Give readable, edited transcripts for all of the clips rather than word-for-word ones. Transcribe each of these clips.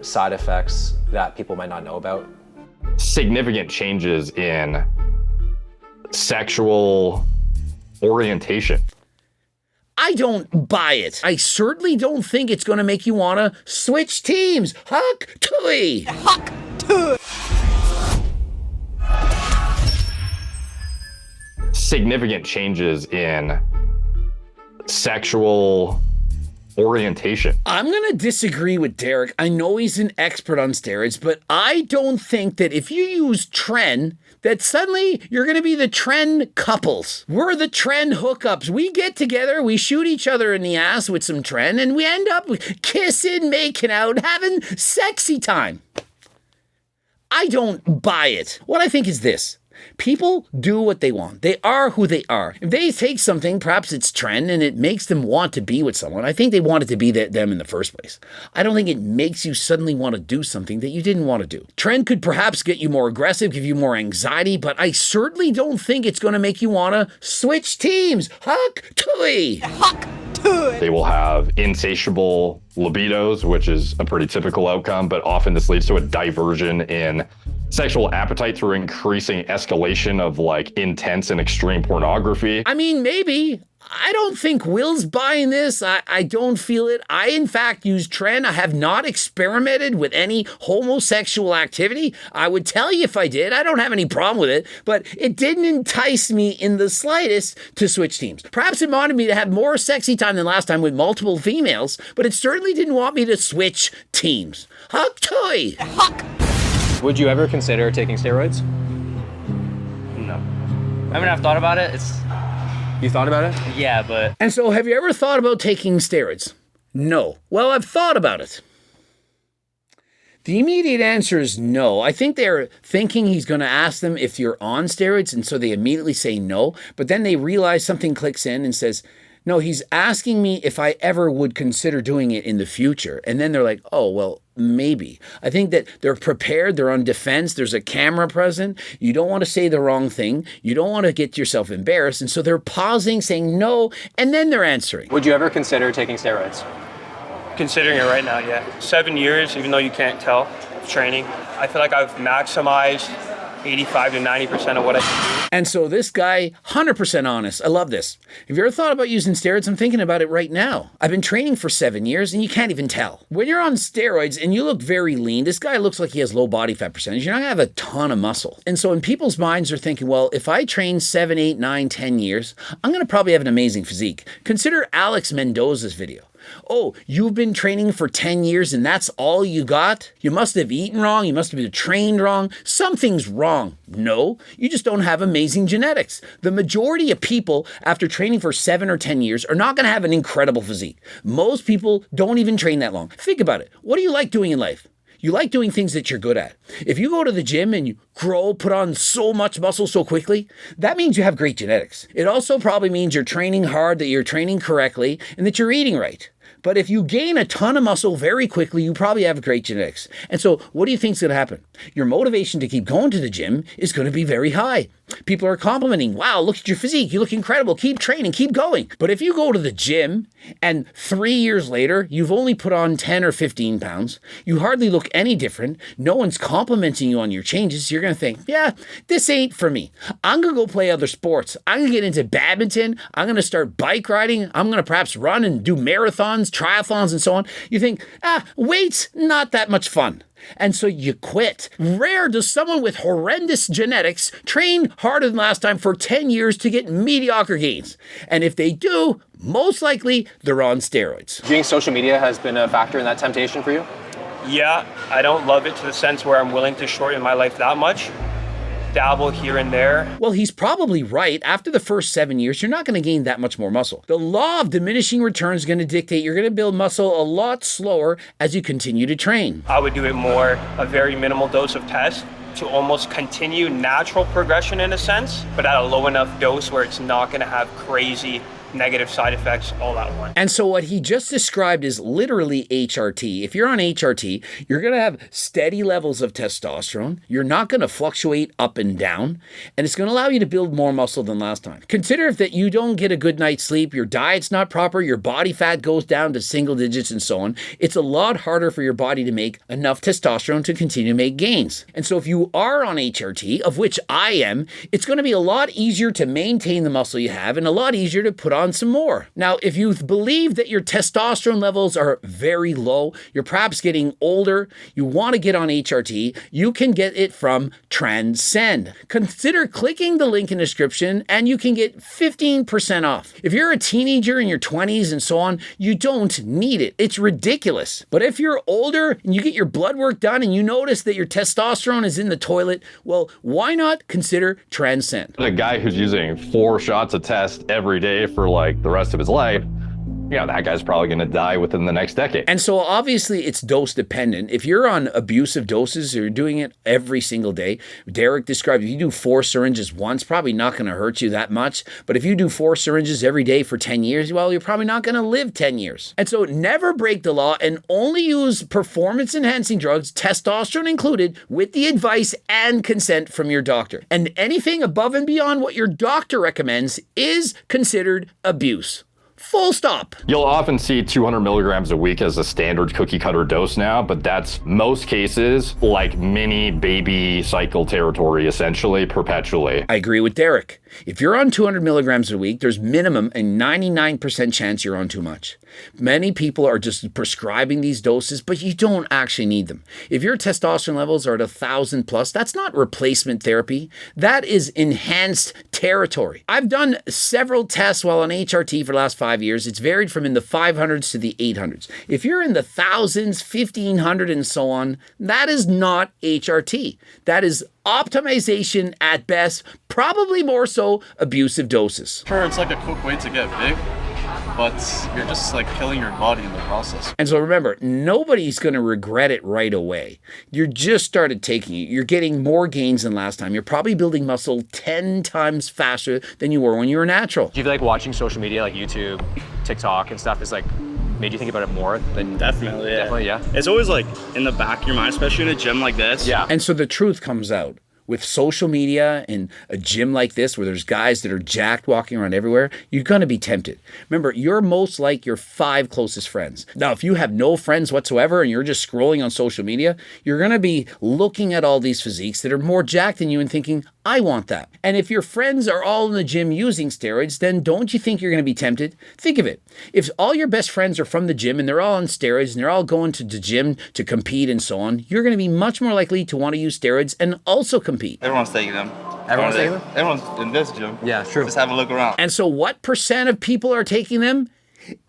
side effects that people might not know about? Significant changes in sexual orientation. I don't buy it. I certainly don't think it's going to make you want to switch teams. Huck tui. Huck tui. Significant changes in sexual orientation. I'm going to disagree with Derek. I know he's an expert on steroids, but I don't think that if you use Tren, that suddenly you're going to be the Tren couples. We're the Tren hookups. We get together, we shoot each other in the ass with some Tren, and we end up kissing, making out, having sexy time. I don't buy it. What I think is this. People do what they want. They are who they are. If they take something, perhaps it's Tren, and it makes them want to be with someone, I think they wanted to be them in the first place. I don't think it makes you suddenly want to do something that you didn't want to do. Tren could perhaps get you more aggressive, give you more anxiety, but I certainly don't think it's going to make you want to switch teams. Huck tui. Huck tui. They will have insatiable libidos, which is a pretty typical outcome, but often this leads to a diversion in sexual appetite through increasing escalation of like intense and extreme pornography. I mean, maybe. I don't think Will's buying this. I don't feel it. I, in fact, use Tren. I have not experimented with any homosexual activity. I would tell you if I did. I don't have any problem with it, but it didn't entice me in the slightest to switch teams. Perhaps it wanted me to have more sexy time than last time with multiple females, but it certainly didn't want me to switch teams. Huck toy. Huck. Would you ever consider taking steroids? No. I mean, I've thought about it. You thought about it? Yeah, but... And so, have you ever thought about taking steroids? No. Well, I've thought about it. The immediate answer is no. I think they're thinking he's going to ask them if you're on steroids, and so they immediately say no. But then they realize something clicks in and says, no, he's asking me if I ever would consider doing it in the future. And then they're like, oh, well, maybe. I think that they're prepared. They're on defense. There's a camera present. You don't want to say the wrong thing. You don't want to get yourself embarrassed. And so they're pausing, saying no, and then they're answering. Would you ever consider taking steroids? Considering it right now, yeah. 7 years, even though you can't tell, of training. I feel like I've maximized 85 to 90% of what I can do. And so this guy, 100% honest. I love this. Have you ever thought about using steroids? I'm thinking about it right now. I've been training for 7 years and you can't even tell. When you're on steroids and you look very lean, this guy looks like he has low body fat percentage. You're not gonna have a ton of muscle. And so in people's minds are thinking, well, if I train 7, 8, 9, 10 years, I'm gonna probably have an amazing physique. Consider Alex Mendoza's video. Oh, you've been training for 10 years and that's all you got? You must have eaten wrong. You must have been trained wrong. Something's wrong. No, you just don't have amazing genetics. The majority of people after training for 7 or 10 years are not going to have an incredible physique. Most people don't even train that long. Think about it. What do you like doing in life? You like doing things that you're good at. If you go to the gym and you grow, put on so much muscle so quickly, that means you have great genetics. It also probably means you're training hard, that you're training correctly, and that you're eating right. But if you gain a ton of muscle very quickly, you probably have great genetics. And so what do you think is going to happen? Your motivation to keep going to the gym is going to be very high. People are complimenting, wow, look at your physique. You look incredible. Keep training, keep going. But if you go to the gym and 3 years later, you've only put on 10 or 15 pounds, you hardly look any different. No one's complimenting you on your changes. You're going to think, yeah, this ain't for me. I'm going to go play other sports. I'm going to get into badminton. I'm going to start bike riding. I'm going to perhaps run and do marathons, triathlons, and so on. You think, weight's not that much fun. And so you quit. Rare does someone with horrendous genetics train harder than last time for 10 years to get mediocre gains. And if they do, most likely they're on steroids. Do you think social media has been a factor in that temptation for you? Yeah, I don't love it to the sense where I'm willing to shorten my life that much. Dabble here and there. Well, he's probably right. After the first 7 years, you're not going to gain that much more muscle. The law of diminishing returns is going to dictate you're going to build muscle a lot slower as you continue to train. I would do it more, a very minimal dose of test to almost continue natural progression in a sense, but at a low enough dose where it's not going to have crazy negative side effects all at once. And so what he just described is literally HRT. If you're on HRT, you're going to have steady levels of testosterone. You're not going to fluctuate up and down, and it's going to allow you to build more muscle than last time. Consider if that you don't get a good night's sleep, your diet's not proper, your body fat goes down to single digits and so on. It's a lot harder for your body to make enough testosterone to continue to make gains. And so if you are on HRT, of which I am, it's going to be a lot easier to maintain the muscle you have and a lot easier to put on some more. Now, if you believe that your testosterone levels are very low, you're perhaps getting older, you want to get on HRT, you can get it from Transcend. Consider clicking the link in the description and you can get 15% off. If you're a teenager in your 20s and so on, you don't need it. It's ridiculous. But if you're older and you get your blood work done and you notice that your testosterone is in the toilet, well, why not consider Transcend? A guy who's using 4 shots of test every day for like the rest of his life, that guy's probably going to die within the next decade. And so obviously it's dose dependent. If you're on abusive doses or you're doing it every single day, Derek described if you do 4 syringes once, probably not going to hurt you that much. But if you do 4 syringes every day for 10 years, well, you're probably not going to live 10 years. And so never break the law and only use performance enhancing drugs, testosterone included, with the advice and consent from your doctor. And anything above and beyond what your doctor recommends is considered abuse. Full stop. You'll often see 200 milligrams a week as a standard cookie cutter dose now, but that's most cases like mini baby cycle territory, essentially, perpetually. I agree with Derek. If you're on 200 milligrams a week, there's minimum a 99% chance you're on too much. Many people are just prescribing these doses, but you don't actually need them. If your testosterone levels are at 1,000 plus, that's not replacement therapy. That is enhanced territory. I've done several tests while on HRT for the last 5 years. It's varied from in the 500s to the 800s. If you're in the thousands, 1,500 and so on, that is not HRT. That is optimization at best, probably more so abusive doses. Sure, it's like a quick way to get big, but you're just like killing your body in the process. And so remember, nobody's going to regret it right away. You just started taking it. You're getting more gains than last time. You're probably building muscle 10 times faster than you were when you were natural. Do you feel like watching social media like YouTube, TikTok and stuff is like made you think about it more than Definitely, yeah. Definitely, yeah. It's always like in the back of your mind, especially in a gym like this. Yeah. And so the truth comes out. With social media and a gym like this where there's guys that are jacked walking around everywhere, you're going to be tempted. Remember, you're most like your 5 closest friends. Now, if you have no friends whatsoever and you're just scrolling on social media, you're going to be looking at all these physiques that are more jacked than you and thinking, I want that. And if your friends are all in the gym using steroids, then don't you think you're going to be tempted? Think of it. If all your best friends are from the gym and they're all on steroids and they're all going to the gym to compete and so on, you're going to be much more likely to want to use steroids and also compete. Everyone's taking them. Everyone's taking them? Everyone's in this gym. Yeah, true. Just have a look around. And so what percent of people are taking them?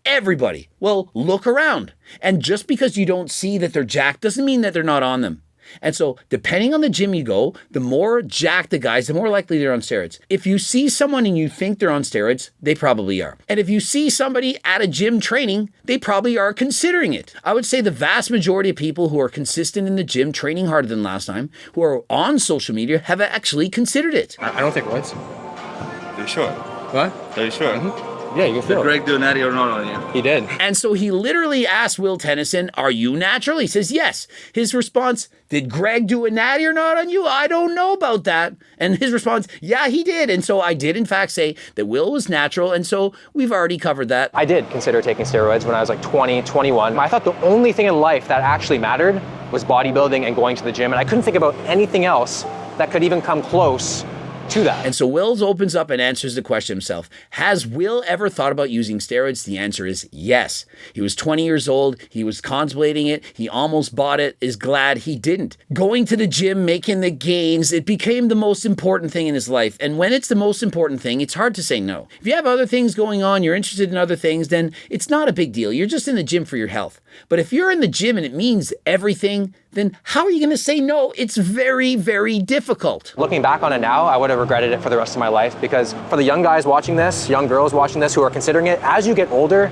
Everybody. Well, look around. And just because you don't see that they're jacked doesn't mean that they're not on them. And so depending on the gym you go, the more jacked the guys, the more likely they're on steroids. If you see someone and you think they're on steroids, they probably are. And if you see somebody at a gym training, they probably are considering it. I would say the vast majority of people who are consistent in the gym, training harder than last time, who are on social media, have actually considered it. I don't think roids. Are you sure? What? Are you sure? Yeah, you can Did feel it. Greg do natty or not on you? He did. And so he literally asked Will Tennyson, are you natural? He says, yes. His response, did Greg do a natty or not on you? I don't know about that. And his response, yeah, he did. And so I did, in fact, say that Will was natural. And so we've already covered that. I did consider taking steroids when I was like 20, 21. I thought the only thing in life that actually mattered was bodybuilding and going to the gym. And I couldn't think about anything else that could even come close to that. And so Wills opens up and answers the question himself. Has Will ever thought about using steroids? The answer is yes. He was 20 years old. He was contemplating it. He almost bought it, is glad he didn't. Going to the gym, making the gains, it became the most important thing in his life. And when it's the most important thing, it's hard to say no. If you have other things going on, you're interested in other things, then it's not a big deal. You're just in the gym for your health. But if you're in the gym and it means everything, then how are you going to say no? It's very, very difficult. Looking back on it now, I would have regretted it for the rest of my life, because for the young guys watching this, young girls watching this who are considering it, as you get older,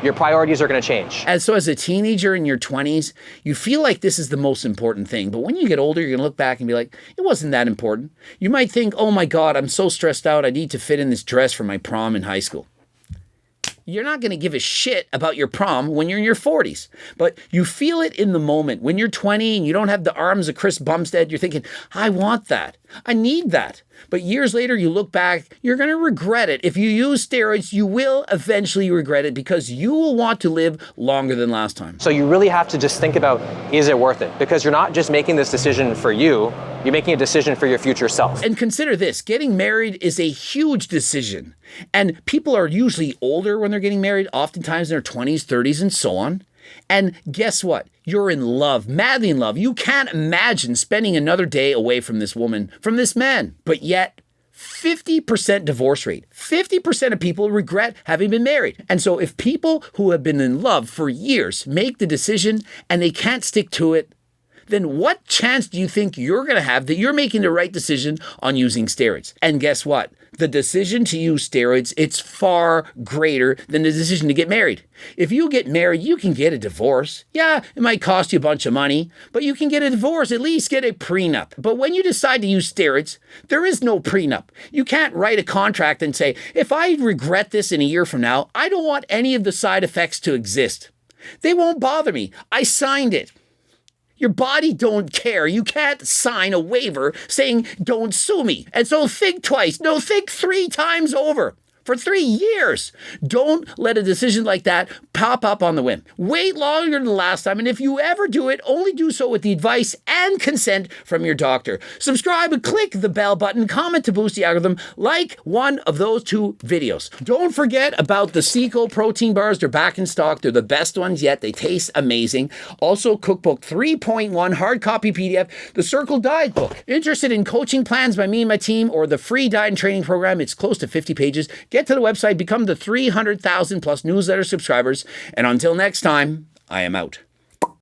your priorities are going to change. And so as a teenager in your 20s, you feel like this is the most important thing. But when you get older, you're going to look back and be like, it wasn't that important. You might think, oh my God, I'm so stressed out. I need to fit in this dress for my prom in high school. You're not going to give a shit about your prom when you're in your 40s, but you feel it in the moment. When you're 20 and you don't have the arms of Chris Bumstead, you're thinking, I want that. I need that. But years later, you look back, you're going to regret it. If you use steroids, you will eventually regret it because you will want to live longer than last time. So you really have to just think about, is it worth it? Because you're not just making this decision for you, you're making a decision for your future self. And consider this, getting married is a huge decision. And people are usually older when they're getting married, oftentimes in their 20s, 30s, and so on. And guess what? You're in love, madly in love. You can't imagine spending another day away from this woman, from this man. But yet, 50% divorce rate. 50% of people regret having been married. And so if people who have been in love for years make the decision and they can't stick to it, then what chance do you think you're going to have that you're making the right decision on using steroids? And guess what? The decision to use steroids, it's far greater than the decision to get married. If you get married, you can get a divorce. Yeah, it might cost you a bunch of money, but you can get a divorce, at least get a prenup. But when you decide to use steroids, there is no prenup. You can't write a contract and say, if I regret this in a year from now, I don't want any of the side effects to exist. They won't bother me. I signed it. Your body don't care. You can't sign a waiver saying, don't sue me. And so think twice. No, think 3 times over. For 3 years. Don't let a decision like that pop up on the whim. Wait longer than the last time, and if you ever do it, only do so with the advice and consent from your doctor. Subscribe and click the bell button, comment to boost the algorithm, like one of those 2 videos. Don't forget about the Seco protein bars. They're back in stock. They're the best ones yet. They taste amazing. Also, Cookbook 3.1 hard copy PDF, the Circle Diet Book. Interested in coaching plans by me and my team or the free diet and training program? It's close to 50 pages. Get to the website, become the 300,000 plus newsletter subscribers, and until next time, I am out.